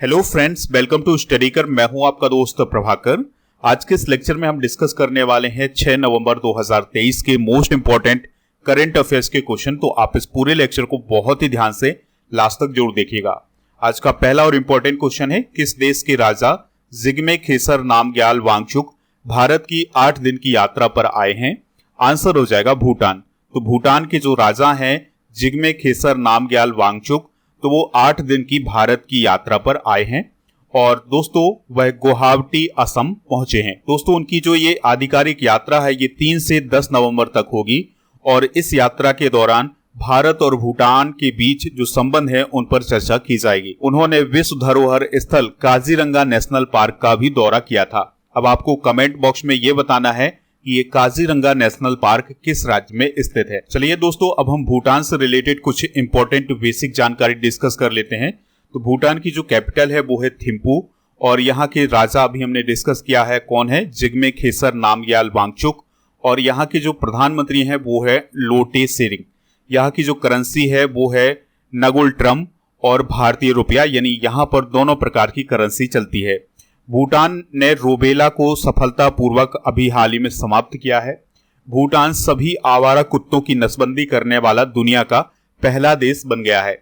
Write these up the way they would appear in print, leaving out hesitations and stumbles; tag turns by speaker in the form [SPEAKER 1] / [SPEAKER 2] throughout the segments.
[SPEAKER 1] Hello friends, welcome to study कर। मैं हूं आपका दोस्त प्रभाकर। आज के इस लेक्चर में हम डिस्कस करने वाले हैं 6 नवंबर 2023 के मोस्ट इंपॉर्टेंट करंट अफेयर्स के क्वेश्चन। तो आप इस पूरे लेक्चर को बहुत ही ध्यान से लास्ट तक जरूर देखिएगा। आज का पहला और इंपॉर्टेंट क्वेश्चन है, किस देश के राजा जिग्मे खेसर नामग्याल वांगचुक भारत की 8 दिन की यात्रा पर आए हैं? आंसर हो जाएगा भूटान। तो भूटान के जो राजा हैं जिग्मे खेसर नामग्याल वांगचुक, तो वो 8 दिन की भारत की यात्रा पर आए हैं और दोस्तों वह गुवाहाटी असम पहुंचे हैं। दोस्तों उनकी जो ये आधिकारिक यात्रा है ये 3 से 10 नवंबर तक होगी और इस यात्रा के दौरान भारत और भूटान के बीच जो संबंध है उन पर चर्चा की जाएगी। उन्होंने विश्व धरोहर स्थल काजीरंगा नेशनल पार्क का भी दौरा किया था। अब आपको कमेंट बॉक्स में ये बताना है कि ये काजीरंगा नेशनल पार्क किस राज्य में स्थित है। चलिए दोस्तों, अब हम भूटान से रिलेटेड कुछ इंपॉर्टेंट बेसिक जानकारी डिस्कस कर लेते हैं। तो भूटान की जो कैपिटल है वो है थिम्पू और यहाँ के राजा अभी हमने डिस्कस किया है कौन है, जिग्मे खेसर नामग्याल वांगचुक। और यहाँ के जो प्रधानमंत्री हैं वो है लोटे शेरिंग। यहाँ की जो करेंसी है वो है नगुल ट्रम और भारतीय रुपया, यानी यहाँ पर दोनों प्रकार की करेंसी चलती है। भूटान ने रूबेला को सफलतापूर्वक अभी हाल ही में समाप्त किया है। भूटान सभी आवारा कुत्तों की नसबंदी करने वाला दुनिया का पहला देश बन गया है।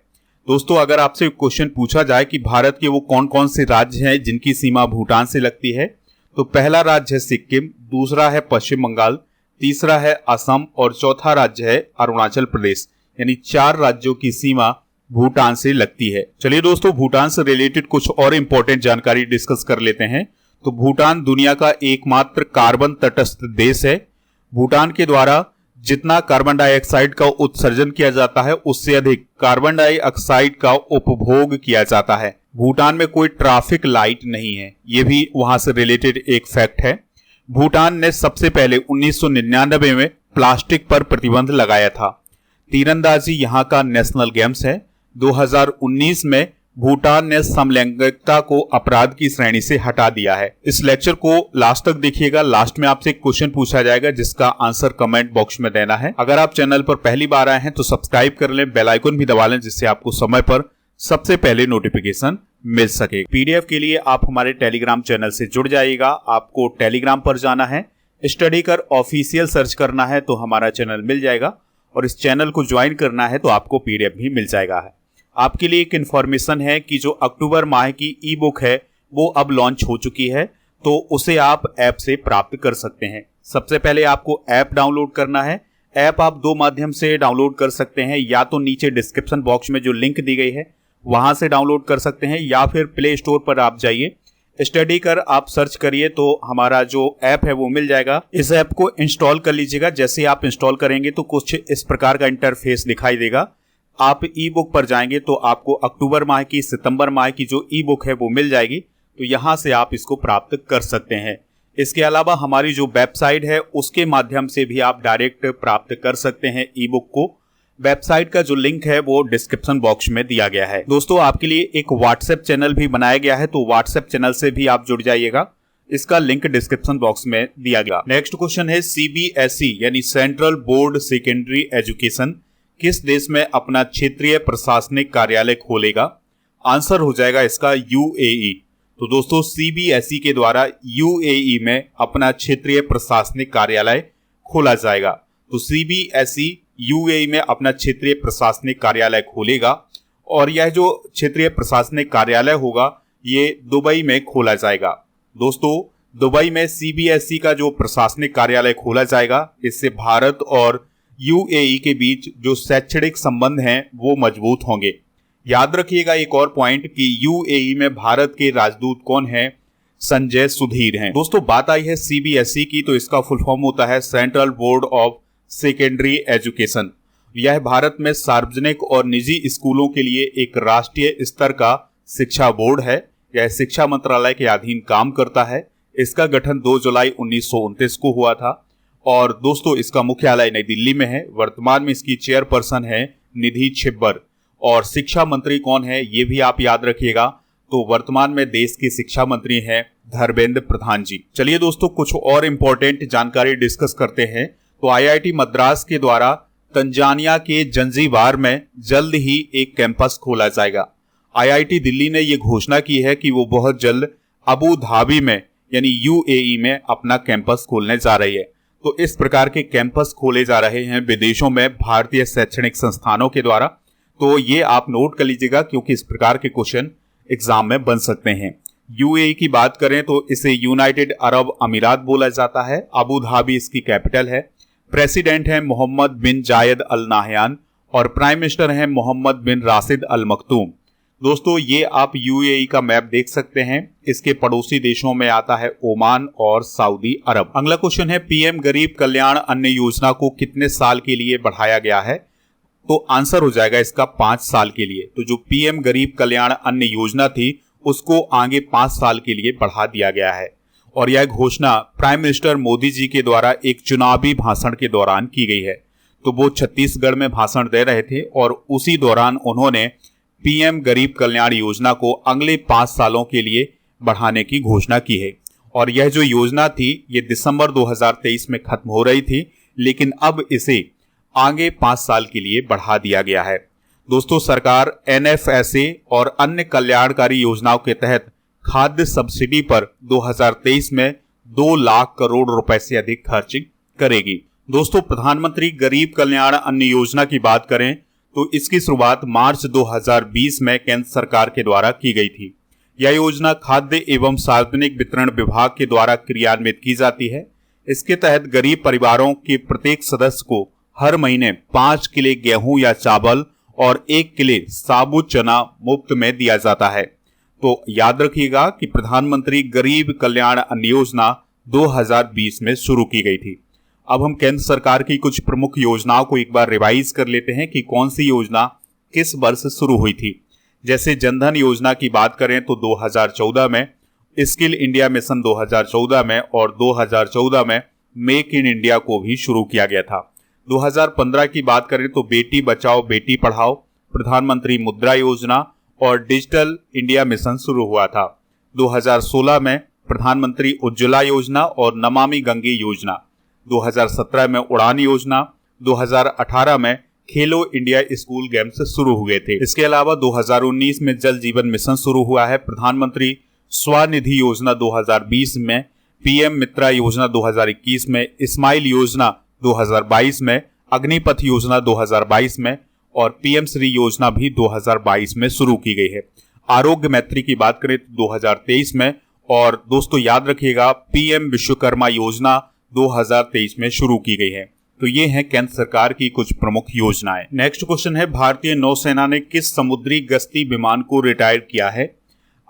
[SPEAKER 1] दोस्तों अगर आपसे क्वेश्चन पूछा जाए कि भारत के वो कौन कौन से राज्य हैं जिनकी सीमा भूटान से लगती है, तो पहला राज्य है सिक्किम, दूसरा है पश्चिम बंगाल, तीसरा है असम और चौथा राज्य है अरुणाचल प्रदेश। यानी 4 राज्यों की सीमा भूटान से लगती है। चलिए दोस्तों, भूटान से रिलेटेड कुछ और इंपॉर्टेंट जानकारी डिस्कस कर लेते हैं। तो भूटान दुनिया का एकमात्र कार्बन तटस्थ देश है। भूटान के द्वारा जितना कार्बन डाइऑक्साइड का उत्सर्जन किया जाता है उससे अधिक कार्बन डाइऑक्साइड का उपभोग किया जाता है। भूटान में कोई ट्रैफिक लाइट नहीं है, ये भी वहां से रिलेटेड एक फैक्ट है। भूटान ने सबसे पहले 1999 में प्लास्टिक पर प्रतिबंध लगाया था। तीरंदाजी यहाँ का नेशनल गेम्स है। 2019 में भूटान ने समलैंगिकता को अपराध की श्रेणी से हटा दिया है। इस लेक्चर को लास्ट तक देखिएगा। लास्ट में आपसे एक क्वेश्चन पूछा जाएगा जिसका आंसर कमेंट बॉक्स में देना है। अगर आप चैनल पर पहली बार आए हैं तो सब्सक्राइब कर लें, बेल आइकन भी दबा लें जिससे आपको समय पर सबसे पहले नोटिफिकेशन मिल सके। पीडीएफ के लिए आप हमारे टेलीग्राम चैनल से जुड़ जाइएगा। आपको टेलीग्राम पर जाना है, स्टडी कर ऑफिशियल सर्च करना है तो हमारा चैनल मिल जाएगा और इस चैनल को ज्वाइन करना है तो आपको पीडीएफ भी मिल जाएगा। आपके लिए एक इन्फॉर्मेशन है कि जो अक्टूबर माह की ई बुक है वो अब लॉन्च हो चुकी है, तो उसे आप ऐप से प्राप्त कर सकते हैं। सबसे पहले आपको ऐप डाउनलोड करना है। ऐप आप 2 माध्यम से डाउनलोड कर सकते हैं, या तो नीचे डिस्क्रिप्शन बॉक्स में जो लिंक दी गई है वहां से डाउनलोड कर सकते हैं, या फिर प्ले स्टोर पर आप जाइए, स्टडी कर आप सर्च करिए तो हमारा जो ऐप है वो मिल जाएगा। इस ऐप को इंस्टॉल कर लीजिएगा। जैसे आप इंस्टॉल करेंगे तो कुछ इस प्रकार का इंटरफेस दिखाई देगा। आप ई बुक पर जाएंगे तो आपको अक्टूबर माह की, सितंबर माह की जो ई बुक है वो मिल जाएगी, तो यहां से आप इसको प्राप्त कर सकते हैं। इसके अलावा हमारी जो वेबसाइट है उसके माध्यम से भी आप डायरेक्ट प्राप्त कर सकते हैं ई बुक को। वेबसाइट का जो लिंक है वो डिस्क्रिप्शन बॉक्स में दिया गया है। दोस्तों आपके लिए एक व्हाट्सएप चैनल भी बनाया गया है, तो व्हाट्सएप चैनल से भी आप जुड़ जाइएगा। इसका लिंक डिस्क्रिप्शन बॉक्स में दिया गया। नेक्स्ट क्वेश्चन है, सीबीएसई यानी सेंट्रल बोर्ड सेकेंडरी एजुकेशन किस देश में अपना क्षेत्रीय प्रशासनिक कार्यालय खोलेगा? आंसर हो जाएगा इसका यूएई। तो दोस्तों सीबीएसई के द्वारा यूएई में अपना क्षेत्रीय प्रशासनिक कार्यालय खोला जाएगा। तो सीबीएसई यूएई में अपना क्षेत्रीय प्रशासनिक कार्यालय खोलेगा और यह जो क्षेत्रीय प्रशासनिक कार्यालय होगा ये दुबई में खोला जाएगा। दोस्तों दुबई में सीबीएसई का जो प्रशासनिक कार्यालय खोला जाएगा, इससे भारत और यूएई के बीच जो शैक्षणिक संबंध हैं वो मजबूत होंगे। याद रखिएगा एक और पॉइंट कि यूएई में भारत के राजदूत कौन हैं? संजय सुधीर हैं। दोस्तों बात आई है सीबीएसई की, तो इसका फुल फॉर्म होता है central board of secondary education. यह भारत में सार्वजनिक और निजी स्कूलों के लिए एक राष्ट्रीय स्तर का शिक्षा बोर्ड है। यह शिक्षा मंत्रालय के अधीन काम करता है। इसका गठन 2 जुलाई 1929 को हुआ था और दोस्तों इसका मुख्यालय नई दिल्ली में है। वर्तमान में इसकी चेयरपर्सन है निधि छिब्बर। और शिक्षा मंत्री कौन है ये भी आप याद रखिएगा, तो वर्तमान में देश के शिक्षा मंत्री हैं धर्मेंद्र प्रधान जी। चलिए दोस्तों कुछ और इंपॉर्टेंट जानकारी डिस्कस करते हैं। तो आईआईटी मद्रास के द्वारा तंजानिया के जंजीबार में जल्द ही एक कैंपस खोला जाएगा। आईआईटी दिल्ली ने ये घोषणा की है कि वो बहुत जल्द अबू धाबी में यानी यूएई में अपना कैंपस खोलने जा रही है। तो इस प्रकार के कैंपस खोले जा रहे हैं विदेशों में भारतीय शैक्षणिक संस्थानों के द्वारा। तो ये आप नोट कर लीजिएगा क्योंकि इस प्रकार के क्वेश्चन एग्जाम में बन सकते हैं। यूएई की बात करें तो इसे यूनाइटेड अरब अमीरात बोला जाता है। अबू धाबी इसकी कैपिटल है। प्रेसिडेंट है मोहम्मद बिन जायद अल नाहयान और प्राइम मिनिस्टर है मोहम्मद बिन राशिद अल मखतूम। दोस्तों ये आप यूएई का मैप देख सकते हैं। इसके पड़ोसी देशों में आता है ओमान और सऊदी अरब। अगला क्वेश्चन है पीएम गरीब कल्याण अन्न योजना को कितने साल के लिए बढ़ाया गया है? तो आंसर हो जाएगा इसका 5 साल के लिए। तो जो पीएम गरीब कल्याण अन्न योजना थी उसको आगे 5 साल के लिए बढ़ा दिया गया है। और यह घोषणा प्राइम मिनिस्टर मोदी जी के द्वारा एक चुनावी भाषण के दौरान की गई है। तो वो छत्तीसगढ़ में भाषण दे रहे थे और उसी दौरान उन्होंने पीएम गरीब कल्याण योजना को अगले 5 सालों के लिए बढ़ाने की घोषणा की है। और यह जो योजना थी ये दिसंबर 2023 में खत्म हो रही थी, लेकिन अब इसे आगे 5 साल के लिए बढ़ा दिया गया है। दोस्तों सरकार एनएफएसए और अन्य कल्याणकारी योजनाओं के तहत खाद्य सब्सिडी पर 2023 में 2 लाख करोड़ रुपए से अधिक खर्च करेगी। दोस्तों प्रधानमंत्री गरीब कल्याण अन्न योजना की बात करें तो इसकी शुरुआत मार्च 2020 में केंद्र सरकार के द्वारा की गई थी। यह योजना खाद्य एवं सार्वजनिक वितरण विभाग के द्वारा क्रियान्वित की जाती है। इसके तहत गरीब परिवारों के प्रत्येक सदस्य को हर महीने 5 किलो गेहूं या चावल और 1 किलो साबुत चना मुफ्त में दिया जाता है। तो याद रखिएगा कि प्रधानमंत्री गरीब कल्याण अन्न योजना 2020 में शुरू की गई थी। अब हम केंद्र सरकार की कुछ प्रमुख योजनाओं को एक बार रिवाइज कर लेते हैं कि कौन सी योजना किस वर्ष शुरू हुई थी। जैसे जनधन योजना की बात करें तो 2014 में, स्किल इंडिया मिशन 2014 में और 2014 में मेक इन इंडिया को भी शुरू किया गया था। 2015 की बात करें तो बेटी बचाओ बेटी पढ़ाओ, प्रधानमंत्री मुद्रा योजना और डिजिटल इंडिया मिशन शुरू हुआ था। 2016 में प्रधानमंत्री उज्ज्वला योजना और नमामि गंगे योजना, 2017 में उड़ान योजना, 2018 में खेलो इंडिया स्कूल गेम्स शुरू हुए थे। इसके अलावा 2019 में जल जीवन मिशन शुरू हुआ है। प्रधानमंत्री स्वनिधि योजना 2020 में, पीएम मित्रा योजना 2021 में, स्माइल योजना 2022 में, अग्निपथ योजना 2022 में और पीएम श्री योजना भी 2022 में शुरू की गई है। आरोग्य मैत्री की बात करें तो 2023 में और दोस्तों याद रखिएगा पीएम विश्वकर्मा योजना 2023 में शुरू की गई है। तो ये है केंद्र सरकार की कुछ प्रमुख योजनाएं। नेक्स्ट क्वेश्चन है भारतीय नौसेना ने किस समुद्री गश्ती विमान को रिटायर किया है?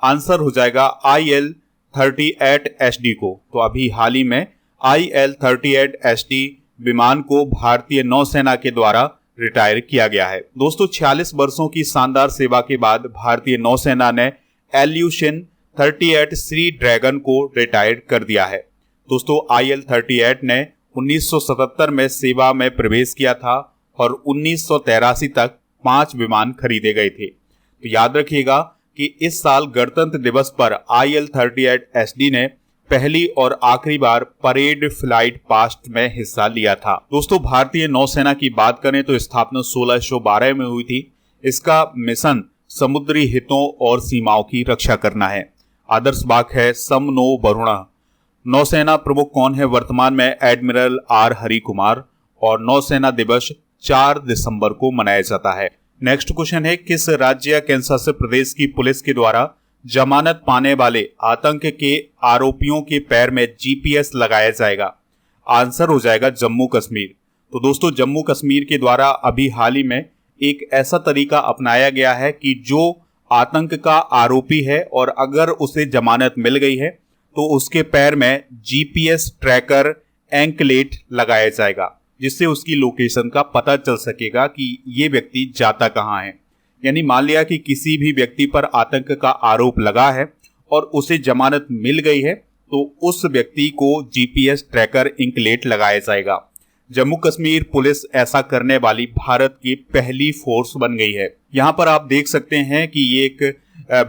[SPEAKER 1] आंसर हो जाएगा IL-38HD को। तो अभी हाल ही में IL-38HD विमान को भारतीय नौसेना के द्वारा रिटायर किया गया है। दोस्तों 46 वर्षों की शानदार सेवा के बाद भारतीय नौसेना ने इल्यूशन 38 सी ड्रैगन को रिटायर कर दिया है। दोस्तों IL-38 ने 1977 में सेवा में प्रवेश किया था और 1983 तक 5 विमान खरीदे गए थे। तो याद रखिएगा कि इस साल गणतंत्र दिवस पर IL-38HD ने पहली और आखिरी बार परेड फ्लाइट पास्ट में हिस्सा लिया था। दोस्तों भारतीय नौसेना की बात करें तो स्थापना 1612 में हुई थी। इसका मिशन समुद्री हितों और सीमाओं की रक्षा करना है। आदर्श वाक्य है सम नो वरुणः। नौसेना प्रमुख कौन है वर्तमान में? Admiral R Hari Kumar. और नौसेना दिवस 4 दिसंबर को मनाया जाता है। नेक्स्ट क्वेश्चन है किस राज्य या केंद्र शासित प्रदेश की पुलिस के द्वारा जमानत पाने वाले आतंक के आरोपियों के पैर में जीपीएस लगाया जाएगा? आंसर हो जाएगा जम्मू कश्मीर। तो दोस्तों जम्मू कश्मीर के द्वारा अभी हाल ही में एक ऐसा तरीका अपनाया गया है कि जो आतंक का आरोपी है और अगर उसे जमानत मिल गई है तो उसके पैर में जीपीएस ट्रैकर एंकलेट लगाया जाएगा, जिससे उसकी लोकेशन का पता चल सकेगा कि ये व्यक्ति जाता कहाँ है। यानी मान लिया कि किसी भी व्यक्ति पर आतंक का आरोप लगा है और उसे जमानत मिल गई है तो उस व्यक्ति को जीपीएस ट्रैकर इंकलेट लगाया जाएगा। जम्मू कश्मीर पुलिस ऐसा करने वाली भारत की पहली फोर्स बन गई है। यहाँ पर आप देख सकते हैं कि ये एक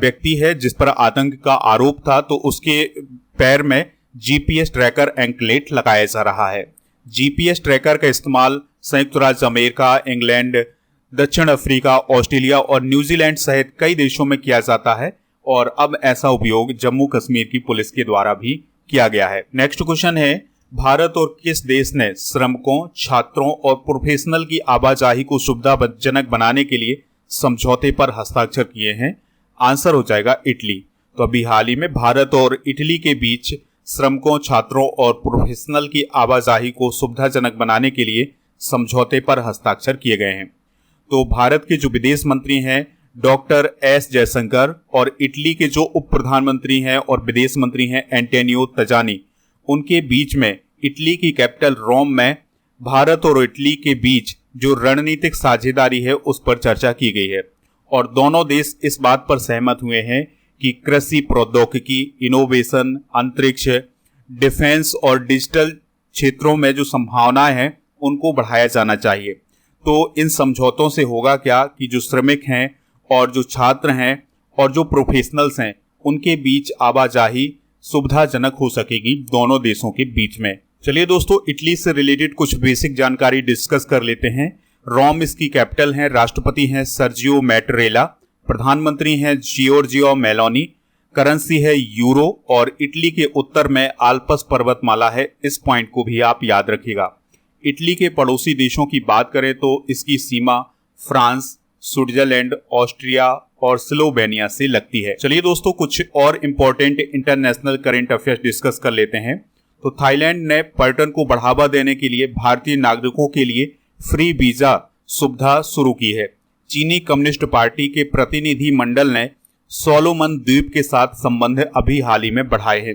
[SPEAKER 1] व्यक्ति है जिस पर आतंक का आरोप था, तो उसके पैर में जीपीएस ट्रैकर एंकलेट लगाया जा रहा है। जीपीएस ट्रैकर का इस्तेमाल संयुक्त राज्य अमेरिका, इंग्लैंड, दक्षिण अफ्रीका, ऑस्ट्रेलिया और न्यूजीलैंड सहित कई देशों में किया जाता है और अब ऐसा उपयोग जम्मू कश्मीर की पुलिस के द्वारा भी किया गया है। नेक्स्ट क्वेश्चन है, भारत और किस देश ने श्रमिकों, छात्रों और प्रोफेशनल की आवाजाही को सुविधाजनक बनाने के लिए समझौते पर हस्ताक्षर किए हैं? आंसर हो जाएगा इटली। तो अभी हाल ही में भारत और इटली के बीच श्रमिकों, छात्रों और प्रोफेशनल की आवाजाही को सुविधाजनक बनाने के लिए समझौते पर हस्ताक्षर किए गए हैं। तो भारत के जो विदेश मंत्री हैं डॉक्टर एस जयशंकर और इटली के जो उप प्रधानमंत्री हैं और विदेश मंत्री हैं एंटोनियो तजानी, उनके बीच में इटली की कैपिटल रोम में भारत और इटली के बीच जो रणनीतिक साझेदारी है उस पर चर्चा की गई है और दोनों देश इस बात पर सहमत हुए हैं कि कृषि, प्रौद्योगिकी, इनोवेशन, अंतरिक्ष, डिफेंस और डिजिटल क्षेत्रों में जो संभावनाएं हैं उनको बढ़ाया जाना चाहिए। तो इन समझौतों से होगा क्या कि जो श्रमिक हैं और जो छात्र हैं और जो प्रोफेशनल्स हैं उनके बीच आवाजाही सुविधाजनक हो सकेगी दोनों देशों के बीच में। चलिए दोस्तों, इटली से रिलेटेड कुछ बेसिक जानकारी डिस्कस कर लेते हैं। रोम इसकी कैपिटल है, राष्ट्रपति हैं सर्जियो मैटरेला, प्रधानमंत्री हैं जियोर्जियो मेलोनी, करेंसी है यूरो और इटली के उत्तर में आल्प्स पर्वतमाला है। इस पॉइंट को भी आप याद रखिएगा। इटली के पड़ोसी देशों की बात करें तो इसकी सीमा फ्रांस, स्विट्जरलैंड, ऑस्ट्रिया और स्लोवेनिया से लगती है। चलिए दोस्तों, कुछ और important international current affairs discuss कर लेते हैं। तो थाईलैंड ने पर्यटन को बढ़ावा देने के लिए भारतीय नागरिकों के लिए फ्री वीजा सुविधा शुरू की है। चीनी कम्युनिस्ट पार्टी के प्रतिनिधि मंडल ने सोलोमन द्वीप के साथ संबंध अभी हाल ही में बढ़ाए हैं।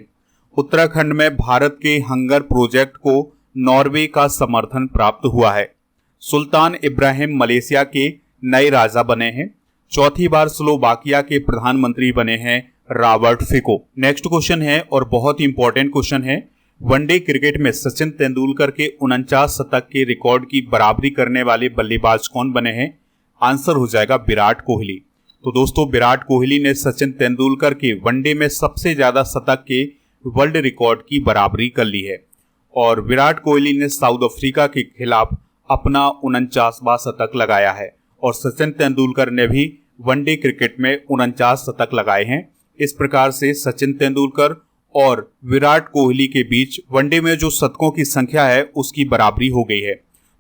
[SPEAKER 1] उत्तराखंड में भारत के हंगर प्रोजेक्ट को नॉर्वे का समर्थन प्राप्त हुआ है। सुल्तान इब्राहिम मलेशिया के नए राजा बने हैं। चौथी बार स्लोवाकिया के प्रधानमंत्री बने हैं रॉबर्ट फिको। नेक्स्ट क्वेश्चन है और बहुत ही इंपॉर्टेंट क्वेश्चन है, वनडे क्रिकेट में सचिन तेंदुलकर के 49 शतक के रिकॉर्ड की बराबरी करने वाले बल्लेबाज कौन बने हैं? आंसर हो जाएगा विराट कोहली। तो दोस्तों, विराट कोहली ने सचिन तेंदुलकर के वनडे में सबसे ज्यादा शतक के वर्ल्ड रिकॉर्ड की बराबरी कर ली है और विराट कोहली ने साउथ अफ्रीका के खिलाफ अपना 49वां शतक लगाया है और सचिन तेंदुलकर ने भी वनडे क्रिकेट में 49 शतक लगाए हैं। इस प्रकार से सचिन तेंदुलकर और विराट कोहली के बीच वनडे में जो शतकों की संख्या है उसकी बराबरी हो गई है।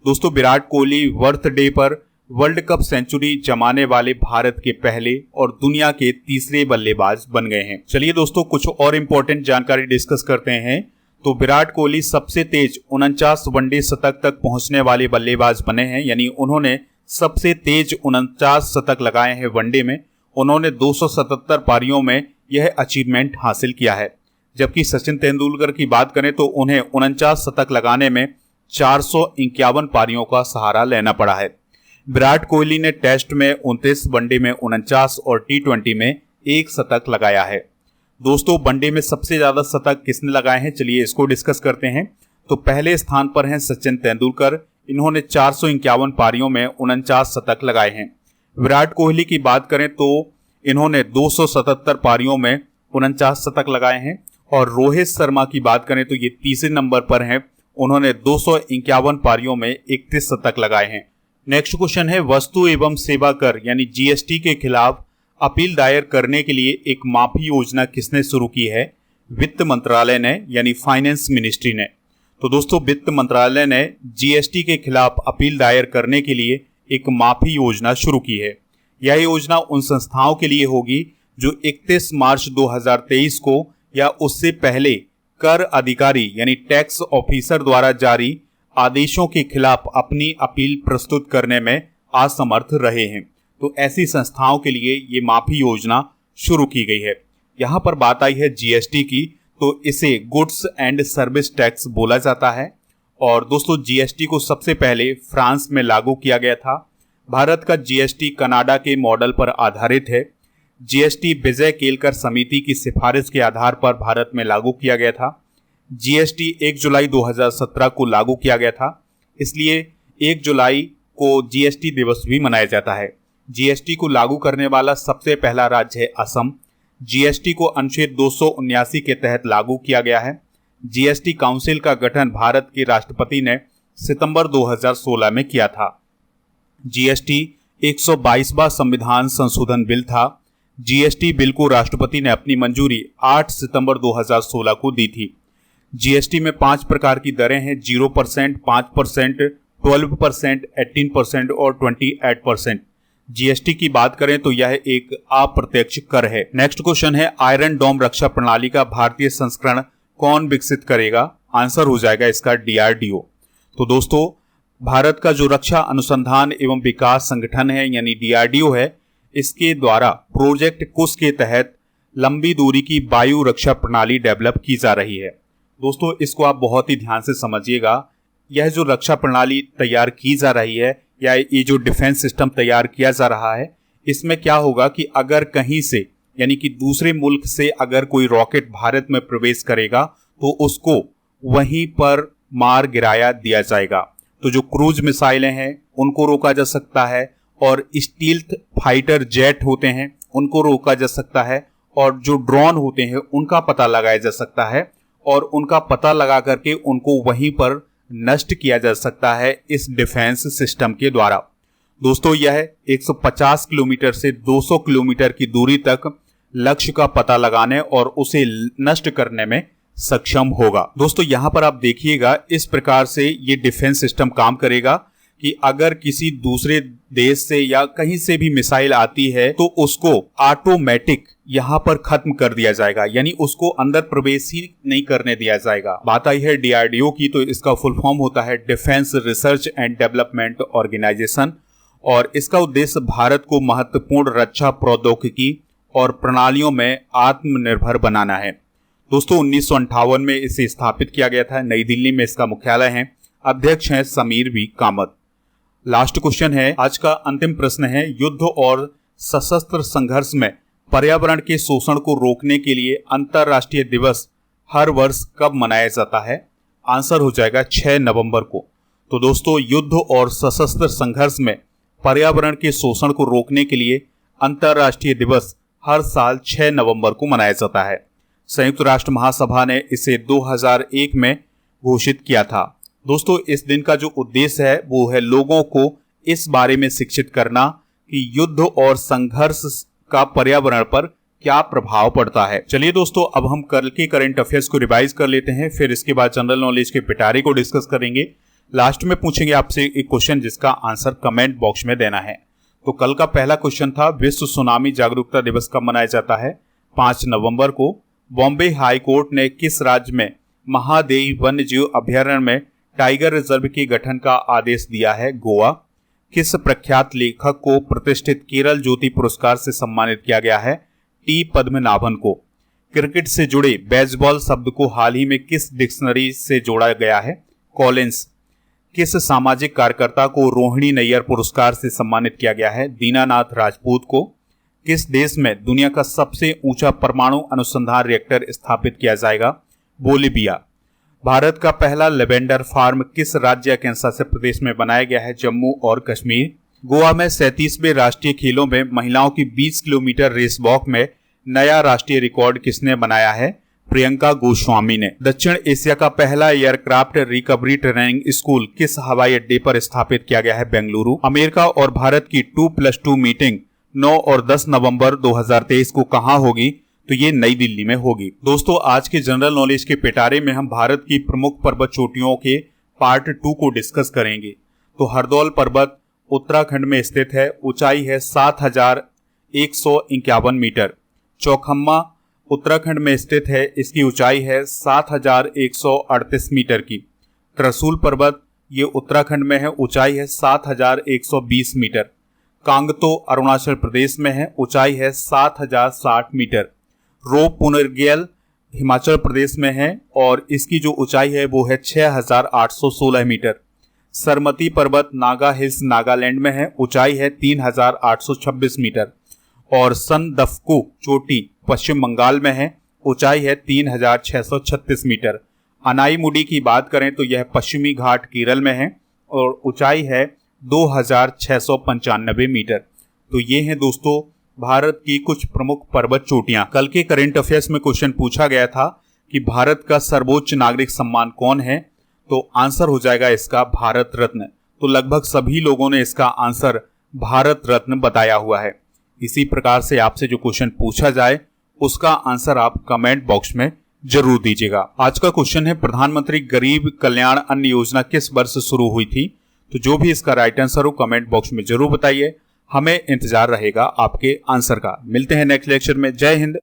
[SPEAKER 1] दोस्तों, विराट कोहली बर्थडे पर वर्ल्ड कप सेंचुरी जमाने वाले भारत के पहले और दुनिया के तीसरे बल्लेबाज बन गए हैं। चलिए दोस्तों, कुछ और इंपॉर्टेंट जानकारी डिस्कस करते हैं। तो विराट कोहली सबसे तेज 49 वनडे शतक तक पहुंचने वाले बल्लेबाज बने हैं, यानी उन्होंने सबसे तेज 49 शतक लगाए हैं वनडे में। उन्होंने 277 पारियों में यह अचीवमेंट हासिल किया है। जबकि सचिन तेंदुलकर की बात करें तो उन्हें 49 शतक लगाने में 451 पारियों का सहारा लेना पड़ा है। विराट कोहली ने टेस्ट में 29, वनडे में 49 और टी20 में 1 शतक लगाया है। दोस्तों, वनडे में सबसे ज्यादा शतक किसने लगाए हैं, चलिए इसको डिस्कस करते हैं। तो पहले स्थान पर हैं सचिन तेंदुलकर, इन्होंने 451 पारियों में 49 शतक लगाए हैं। विराट कोहली की बात करें तो इन्होंने 277 पारियों में 49 शतक लगाए हैं और रोहित शर्मा की बात करें तो ये तीसरे नंबर पर हैं, उन्होंने 251 पारियों में 31 शतक लगाए हैं। नेक्स्ट क्वेश्चन है, वस्तु एवं सेवा कर यानी जीएसटी के खिलाफ अपील दायर करने के लिए एक माफी योजना किसने शुरू की है? वित्त मंत्रालय ने, यानी फाइनेंस मिनिस्ट्री ने। तो दोस्तों, वित्त मंत्रालय ने जीएसटी के खिलाफ अपील दायर करने के लिए एक माफी योजना शुरू की है। यह योजना उन संस्थाओं के लिए होगी जो 31 मार्च 2023 को या उससे पहले कर अधिकारी यानी टैक्स ऑफिसर द्वारा जारी आदेशों के खिलाफ अपनी अपील प्रस्तुत करने में असमर्थ रहे हैं। तो ऐसी संस्थाओं के लिए ये माफी योजना शुरू की गई है। यहाँ पर बात आई है जीएसटी की, तो इसे गुड्स एंड सर्विस टैक्स बोला जाता है। और दोस्तों, जीएसटी को सबसे पहले फ्रांस में लागू किया गया था। भारत का जीएसटी कनाडा के मॉडल पर आधारित है। जीएसटी विजय केलकर समिति की सिफारिश के आधार पर भारत में लागू किया गया था। जीएसटी 1 जुलाई 2017 को लागू किया गया था, इसलिए 1 जुलाई को जीएसटी दिवस भी मनाया जाता है। जीएसटी को लागू करने वाला सबसे पहला राज्य है असम। जीएसटी को अनुच्छेद 279 के तहत लागू किया गया है। जीएसटी काउंसिल का गठन भारत के राष्ट्रपति ने सितंबर 2016 में किया था। जीएसटी 122वां संविधान संशोधन बिल था। जीएसटी बिल को राष्ट्रपति ने अपनी मंजूरी 8 सितंबर 2016 को दी थी। जीएसटी में 5 प्रकार की दरें हैं, 0%, 5%, 12%, 18% और 28%। जीएसटी की बात करें तो यह एक अप्रत्यक्ष कर है। नेक्स्ट क्वेश्चन है, आयरन डोम रक्षा प्रणाली का भारतीय संस्करण कौन विकसित करेगा? आंसर हो जाएगा इसका डीआरडीओ। तो दोस्तों, भारत का जो रक्षा अनुसंधान एवं विकास संगठन है यानी डीआरडीओ है, इसके द्वारा प्रोजेक्ट कुश के तहत लंबी दूरी की वायु रक्षा प्रणाली डेवलप की जा रही है। दोस्तों, इसको आप बहुत ही ध्यान से समझिएगा। यह जो रक्षा प्रणाली तैयार की जा रही है या ये जो डिफेंस सिस्टम तैयार किया जा रहा है, इसमें क्या होगा कि अगर कहीं से यानी कि दूसरे मुल्क से अगर कोई रॉकेट भारत में प्रवेश करेगा तो उसको वहीं पर मार गिराया दिया जाएगा। तो जो क्रूज मिसाइलें हैं उनको रोका जा सकता है, और स्टील्थ फाइटर जेट होते हैं उनको रोका जा सकता है, और जो ड्रोन होते हैं उनका पता लगाया जा सकता है, और उनका पता लगा करके उनको वहीं पर नष्ट किया जा सकता है इस डिफेंस सिस्टम के द्वारा। दोस्तों, यह 150 किलोमीटर से 200 किलोमीटर की दूरी तक लक्ष्य का पता लगाने और उसे नष्ट करने में सक्षम होगा। दोस्तों, यहां पर आप देखिएगा, इस प्रकार से ये डिफेंस सिस्टम काम करेगा कि अगर किसी दूसरे देश से या कहीं से भी मिसाइल आती है तो उसको ऑटोमेटिक यहां पर खत्म कर दिया जाएगा, यानी उसको अंदर प्रवेश ही नहीं करने दिया जाएगा। बात आई है डीआरडीओ की, तो इसका फुल फॉर्म होता है Defence Research and Development Organisation, और इसका उद्देश्य भारत को महत्वपूर्ण रक्षा प्रौद्योगिकी और प्रणालियों में आत्मनिर्भर बनाना है। दोस्तों, 1958 में इसे स्थापित किया गया था। नई दिल्ली में इसका मुख्यालय है। अध्यक्ष हैं Sameer V Kamat. Last question है, आज का अंतिम प्रश्न है, युद्ध और सशस्त्र संघर्ष में पर्यावरण के शोषण को रोकने के लिए अंतर्राष्ट्रीय दिवस हर वर्ष कब मनाया जाता है? आंसर हो जाएगा 6 नवंबर को। तो दोस्तों, युद्ध और सशस्त्र संघर्ष में पर्यावरण के शोषण को रोकने के लिए अंतर्राष्ट्रीय दिवस हर साल 6 नवंबर को मनाया जाता है। संयुक्त राष्ट्र महासभा ने इसे 2001 में घोषित किया था। दोस्तों, इस दिन का जो उद्देश्य है वो है लोगों को इस बारे में शिक्षित करना कि युद्ध और संघर्ष का पर्यावरण पर क्या प्रभाव पड़ता है। चलिए दोस्तों, अब हम कल के करंट अफेयर्स को रिवाइज कर लेते हैं, फिर इसके बाद जनरल नॉलेज के पिटारे को डिस्कस करेंगे। लास्ट में पूछेंगे आपसे एक क्वेश्चन जिसका आंसर कमेंट बॉक्स में देना है। तो कल का पहला क्वेश्चन था, विश्व सुनामी जागरूकता दिवस कब मनाया जाता है? 5 नवंबर को। बॉम्बे हाई कोर्ट ने किस राज्य में महादेई वन्य जीव अभयारण्य में टाइगर रिजर्व के गठन का आदेश दिया है? गोवा। किस प्रख्यात लेखक को प्रतिष्ठित केरल ज्योति पुरस्कार से सम्मानित किया गया है? टी पद्मनाभन को। क्रिकेट से जुड़े बेसबॉल शब्द को हाल ही में किस डिक्शनरी से जोड़ा गया है? कॉलिंस। किस सामाजिक कार्यकर्ता को रोहिणी नैयर पुरस्कार से सम्मानित किया गया है? दीनानाथ राजपूत को। किस देश में दुनिया का सबसे ऊंचा परमाणु अनुसंधान रिएक्टर स्थापित किया जाएगा? बोलिविया। भारत का पहला लेवेंडर फार्म किस राज्य या केंद्रशासित प्रदेश में बनाया गया है? जम्मू और कश्मीर। गोवा में 37वें राष्ट्रीय खेलों में महिलाओं की 20 किलोमीटर रेस वॉक में नया राष्ट्रीय रिकॉर्ड किसने बनाया है? प्रियंका गोस्वामी ने। दक्षिण एशिया का पहला एयरक्राफ्ट रिकवरी ट्रेनिंग स्कूल किस हवाई अड्डे पर स्थापित किया गया है? बेंगलुरु। अमेरिका और भारत की 2+2 मीटिंग 9 और 10 नवंबर 2023 को कहां होगी? तो ये नई दिल्ली में होगी। दोस्तों, आज के जनरल नॉलेज के पिटारे में हम भारत की प्रमुख पर्वत चोटियों के पार्ट 2 को डिस्कस करेंगे। तो हरदौल पर्वत उत्तराखंड में स्थित है, ऊंचाई है 7151 मीटर। चौखम्मा उत्तराखंड में स्थित है, इसकी ऊंचाई है 7138 मीटर की। त्रिशूल पर्वत ये उत्तराखंड में है, ऊंचाई है 7120 मीटर। कांगतो अरुणाचल प्रदेश में है, ऊंचाई है 7060 मीटर। रोपुनरगेल हिमाचल प्रदेश में है और इसकी जो ऊंचाई है वो है 6816 मीटर। सरमती पर्वत नागा हिल्स नागालैंड में है, ऊंचाई है 3826 मीटर। और सनदफकू चोटी पश्चिम बंगाल में है, ऊंचाई है 3636 मीटर। अनाईमुडी की बात करें तो यह पश्चिमी घाट केरल में है और ऊंचाई है 2695 मीटर। तो ये हैं दोस्तों भारत की कुछ प्रमुख पर्वत चोटियां। कल के करंट अफेयर्स में क्वेश्चन पूछा गया था कि भारत का सर्वोच्च नागरिक सम्मान कौन है? तो आंसर हो जाएगा इसका भारत रत्न। तो लगभग सभी लोगों ने इसका आंसर भारत रत्न बताया हुआ है। इसी प्रकार से आपसे जो क्वेश्चन पूछा जाए उसका आंसर आप कमेंट बॉक्स में जरूर दीजिएगा। आज का क्वेश्चन है, प्रधानमंत्री गरीब कल्याण अन्न योजना किस वर्ष शुरू हुई थी? तो जो भी इसका राइट आंसर हो कमेंट बॉक्स में जरूर बताइए। हमें इंतजार रहेगा आपके आंसर का। मिलते हैं नेक्स्ट लेक्चर में। जय हिंद।